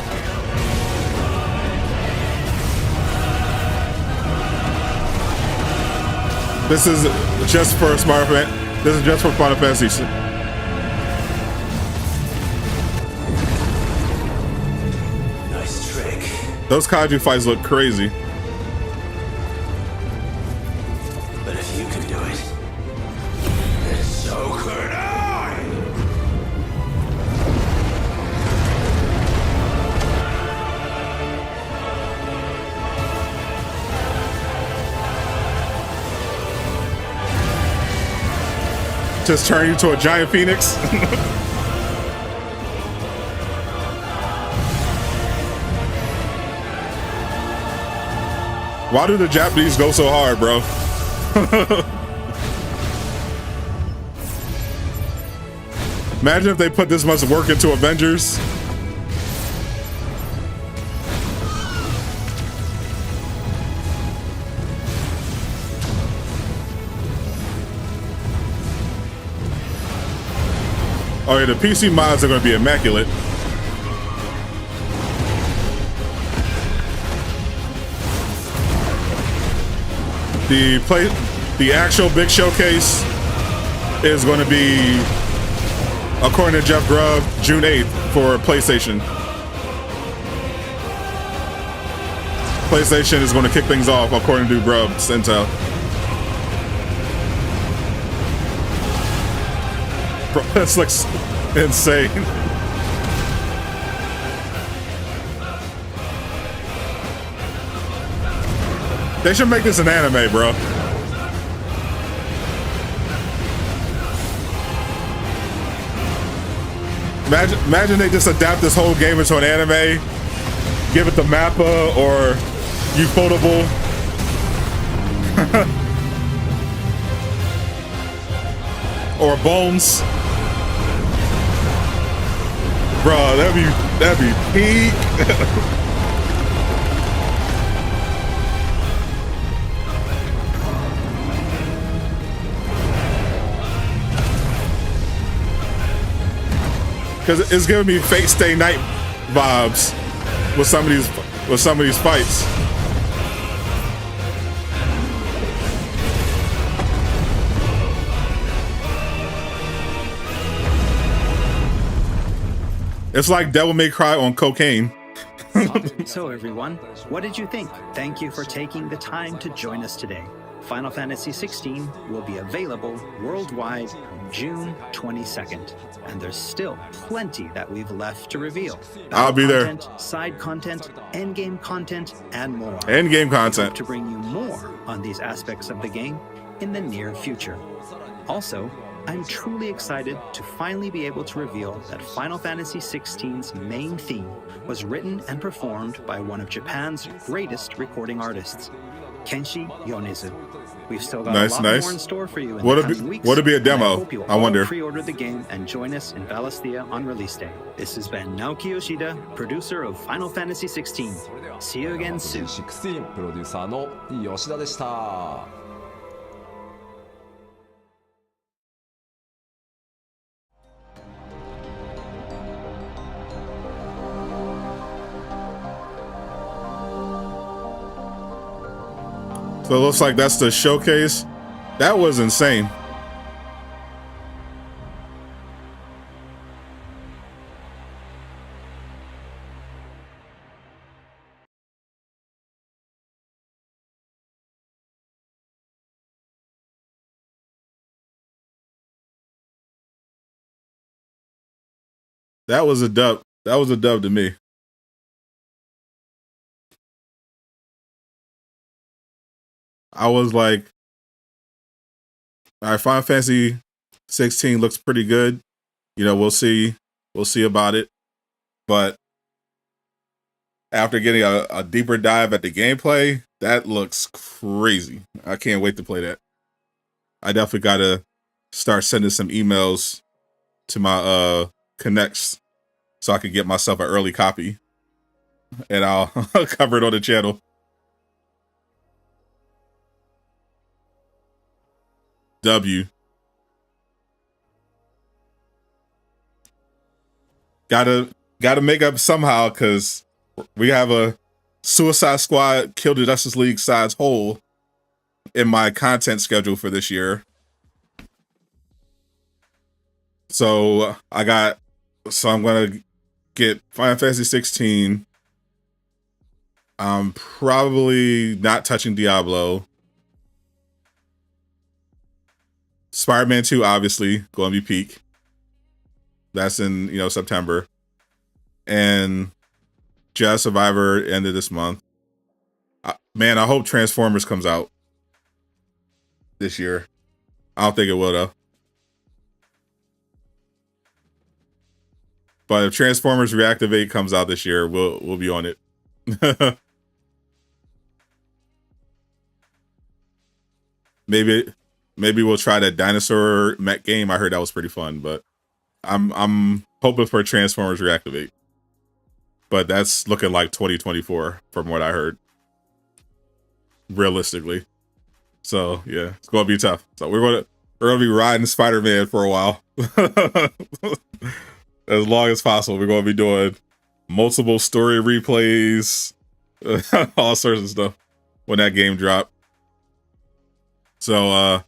This is just for This is just for Final Fantasy. Nice trick. Those kaiju fights look crazy. But if you can do it, then so could I! Just turn you to a giant phoenix. Why do the Japanese go so hard, bro? Imagine if they put this much work into Avengers. Oh yeah, the PC mods are going to be immaculate. The actual big showcase is going to be, according to Jeff Grubb, June 8th for PlayStation. PlayStation is going to kick things off, according to Grubb's intel. Bro, this looks insane. They should make this an anime, bro. Imagine they just adapt this whole game into an anime, give it the Mappa or Ufotable. Or Bones. Bro, that'd be peak. Because it's giving me Fate Stay Night vibes with some of these fights. It's like Devil May Cry on cocaine. So everyone, what did you think? Thank you for taking the time to join us today. Final Fantasy XVI will be available worldwide June 22nd, and there's still plenty that we've left to reveal. I'll be there. Side content, endgame content, and more. Endgame We content. hope to bring you more on these aspects of the game in the near future. Also, I'm truly excited to finally be able to reveal that Final Fantasy XVI's main theme was written and performed by one of Japan's greatest recording artists, Kenshi Yonezu. We've still got a lot more in store for you in the coming weeks. Would it be a and I demo? hope you'll I wonder. all pre-order the game and join us in Valisthea on release day. This has been Naoki Yoshida, producer of Final Fantasy XVI. See you again soon. 16プロデューサーの吉田でした。So it looks like that's the showcase. That was insane. That was a dub. That was a dub to me. I was like, all right, Final Fantasy 16 looks pretty good. You know, we'll see about it. But after getting a deeper dive at the gameplay, that looks crazy. I can't wait to play that. I definitely got to start sending some emails to my connects so I can get myself an early copy. And I'll cover it on the channel. W. Gotta make up somehow, because we have a Suicide Squad Kill the Justice League size hole in my content schedule for this year. So I'm gonna get Final Fantasy 16. I'm probably not touching Diablo. Spider-Man 2, obviously, going to be peak. That's in, September. And Jazz Survivor end of this month. Man, I hope Transformers comes out this year. I don't think it will, though. But if Transformers Reactivate comes out this year, we'll be on it. Maybe we'll try that dinosaur mech game. I heard that was pretty fun, but I'm hoping for Transformers Reactivate. But that's looking like 2024 from what I heard. Realistically. So yeah, it's gonna be tough. So we're gonna be riding Spider-Man for a while. As long as possible. We're gonna be doing multiple story replays, all sorts of stuff when that game dropped. So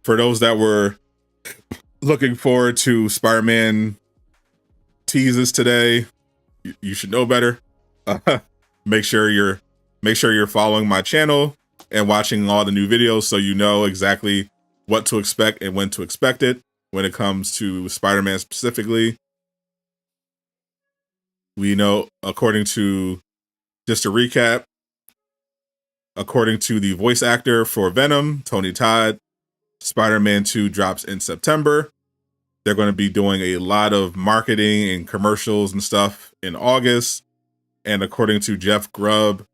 for those that were looking forward to Spider-Man teases today, you should know better. Make sure you're following my channel and watching all the new videos so you know exactly what to expect and when to expect it when it comes to Spider-Man specifically. We know, according to, just to recap, according to the voice actor for Venom, Tony Todd, Spider-Man 2 drops in September. They're going to be doing a lot of marketing and commercials and stuff in August. And according to Jeff Grubb,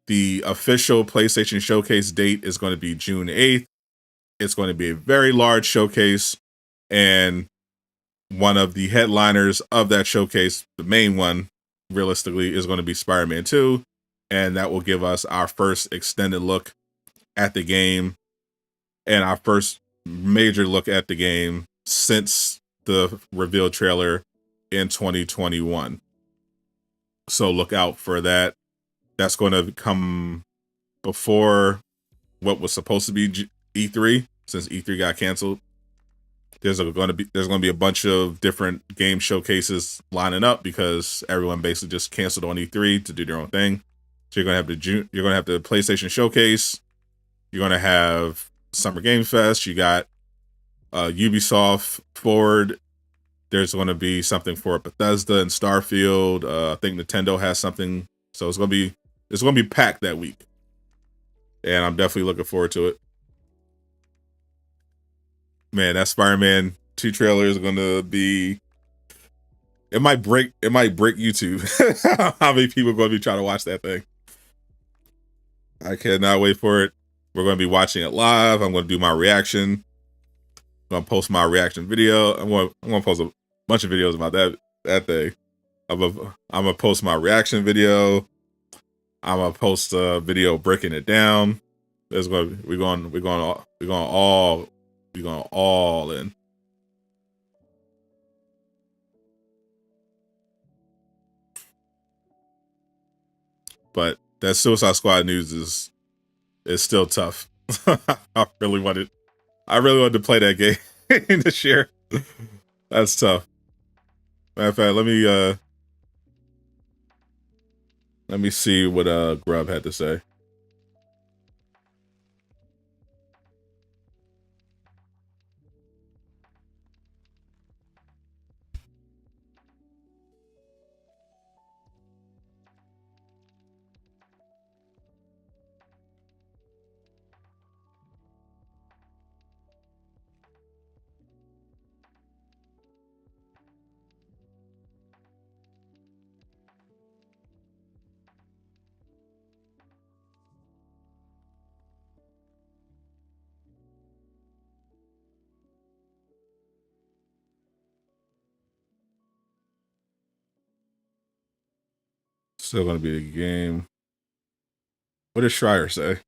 the official PlayStation Showcase date is going to be June 8th. It's going to be a very large showcase. And one of the headliners of that showcase, the main one, realistically, is going to be Spider-Man 2. And that will give us our first extended look at the game and our first major look at the game since the reveal trailer in 2021. So look out for that. That's going to come before what was supposed to be E3, since E3 got canceled. There's going to be a bunch of different game showcases lining up because everyone basically just canceled on E3 to do their own thing. So you're going to have the PlayStation Showcase, You're gonna have Summer Game Fest. You got Ubisoft Forward. There's going to be something for Bethesda and Starfield. I think Nintendo has something, so it's going to be packed that week, and I'm definitely looking forward to it. Man, that Spider-Man 2 trailer is going to be. It might break YouTube. How many people are going to be trying to watch that thing? I cannot wait for it. We're going to be watching it live. I'm going to do my reaction. I'm going to post my reaction video. I'm going to post a bunch of videos about that thing. I'm gonna post my reaction video. I'm gonna post a video breaking it down. We're going all in. But that Suicide Squad news is still tough. I really wanted to play that game this year. That's tough. Matter of fact, let me see what Grub had to say. Still gonna be a game. What does Schreier say?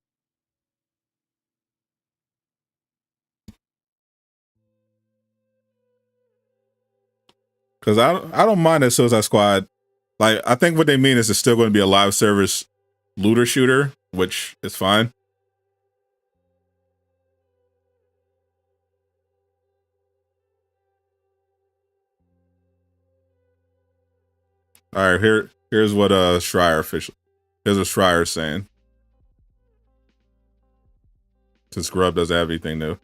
Because I don't mind that Suicide Squad. Like, I think what they mean is it's still going to be a live service looter shooter, which is fine. All right, here's what here's what Schreier's saying. Since Grub doesn't have anything new.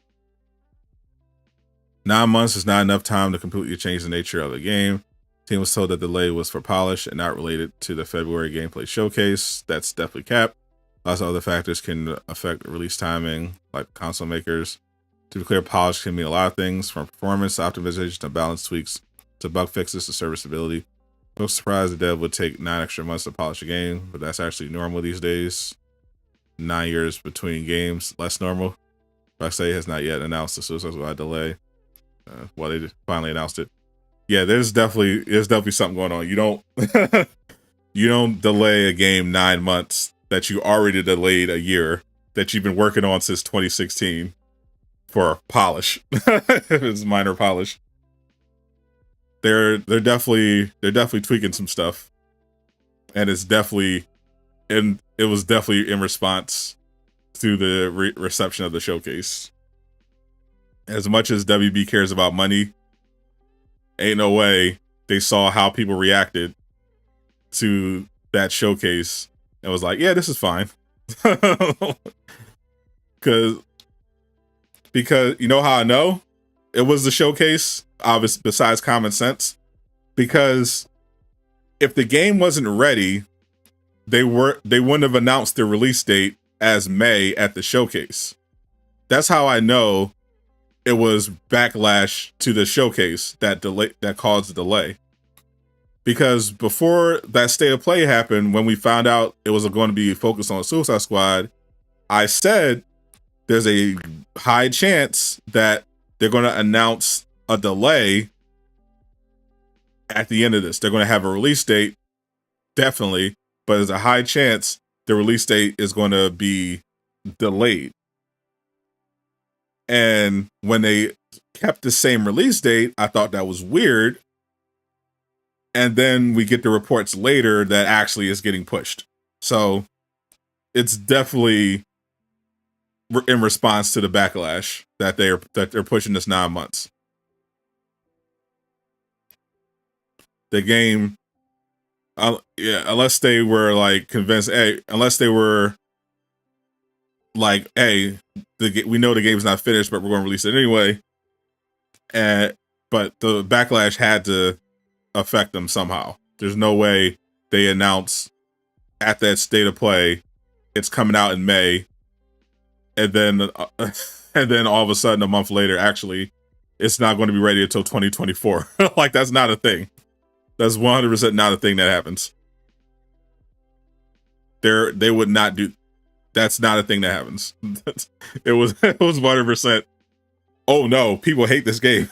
9 months is not enough time to completely change the nature of the game. The team was told that the delay was for polish and not related to the February gameplay showcase. That's definitely capped. Lots of other factors can affect release timing, like console makers. To be clear, polish can mean a lot of things, from performance optimization to balance tweaks to bug fixes to serviceability. No surprise the dev would take 9 extra months to polish a game, but that's actually normal these days. 9 years between games, less normal. Rocksteady has not yet announced the Suicide Squad delay. Well, they finally announced it. Yeah, there's definitely something going on. You don't delay a game 9 months that you already delayed a year that you've been working on since 2016 for polish. It's minor polish. They're definitely tweaking some stuff, and it was definitely in response to the reception of the showcase. As much as WB cares about money, ain't no way they saw how people reacted to that showcase and was like, yeah, this is fine. Because you know how I know it was the showcase, obviously, besides common sense? Because if the game wasn't ready, they wouldn't have announced the release date as May at the showcase. That's how I know it was backlash to the showcase that caused the delay. Because before that state of play happened, when we found out it was going to be focused on Suicide Squad, I said there's a high chance that they're going to announce a delay at the end of this. They're going to have a release date, definitely, but there's a high chance the release date is going to be delayed. And when they kept the same release date, I thought that was weird. And then we get the reports later that actually is getting pushed. So it's definitely in response to the backlash that they're pushing this 9 months. The game, unless they were like convinced, unless they were like, hey, we know the game's not finished, but we're going to release it anyway. But the backlash had to affect them somehow. There's no way they announce at that state of play it's coming out in May, and then all of a sudden a month later, actually, it's not going to be ready until 2024. Like, that's not a thing. That's 100% not a thing that happens. They would not do. That's not a thing that happens. It was 100%. Oh no, people hate this game.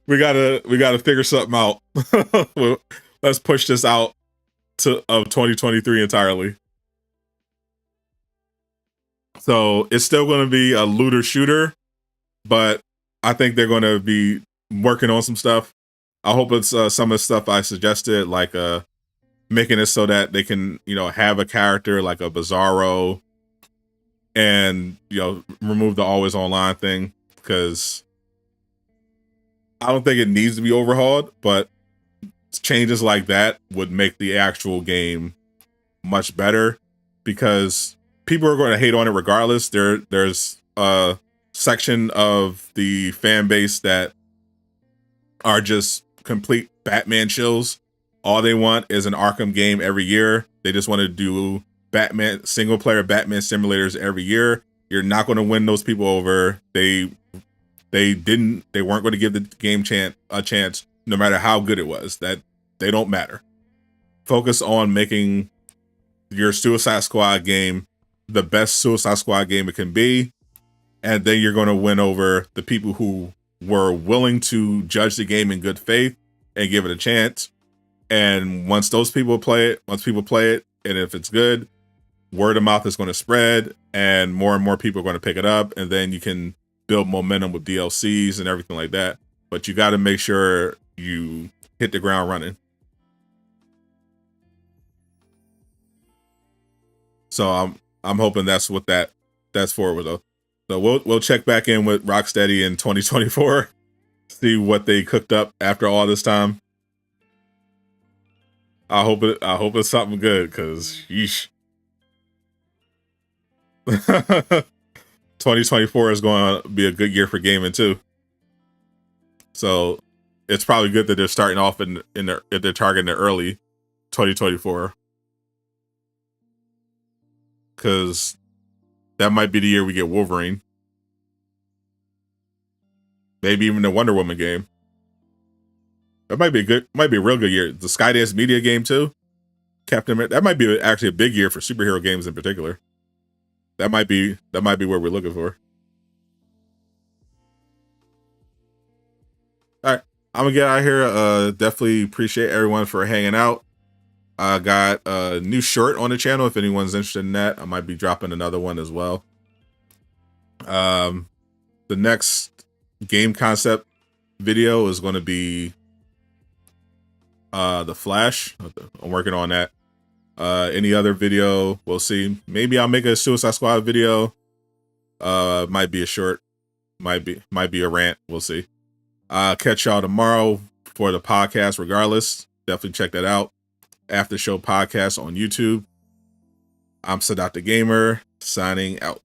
we gotta figure something out. Let's push this out of 2023 entirely. So it's still going to be a looter shooter, but I think they're going to be working on some stuff. I hope it's some of the stuff I suggested, like making it so that they can, have a character like a Bizarro, and remove the always online thing, because I don't think it needs to be overhauled, but changes like that would make the actual game much better, because people are going to hate on it regardless. There's a section of the fan base that are just complete Batman chills. All they want is an Arkham game every year. They just want to do Batman single player Batman simulators every year. You're not going to win those people over. They weren't going to give the game a chance no matter how good it was. That they don't matter. Focus on making your Suicide Squad game the best Suicide Squad game it can be, and then you're going to win over the people who were willing to judge the game in good faith and give it a chance. And once people play it, and if it's good, word of mouth is going to spread, and more people are going to pick it up, and then you can build momentum with DLCs and everything like that. But you got to make sure you hit the ground running. So I'm hoping that's what that's for, though. So we'll check back in with Rocksteady in 2024, see what they cooked up after all this time. I hope it's something good, because yeesh. 2024 is going to be a good year for gaming too. So it's probably good that they're starting off if they're targeting the early 2024. Because that might be the year we get Wolverine. Maybe even the Wonder Woman game. That might be a real good year. The Skydance Media game too. Captain America. That might be actually a big year for superhero games in particular. That might be what we're looking for. All right, I'm gonna get out of here. Definitely appreciate everyone for hanging out. I got a new short on the channel. If anyone's interested in that, I might be dropping another one as well. The next game concept video is going to be The Flash. I'm working on that. Any other video, we'll see. Maybe I'll make a Suicide Squad video. Might be a short, might be a rant. We'll see. Catch y'all tomorrow for the podcast regardless. Definitely check that out. After Show Podcast on YouTube. I'm Sadat the Gamer, signing out.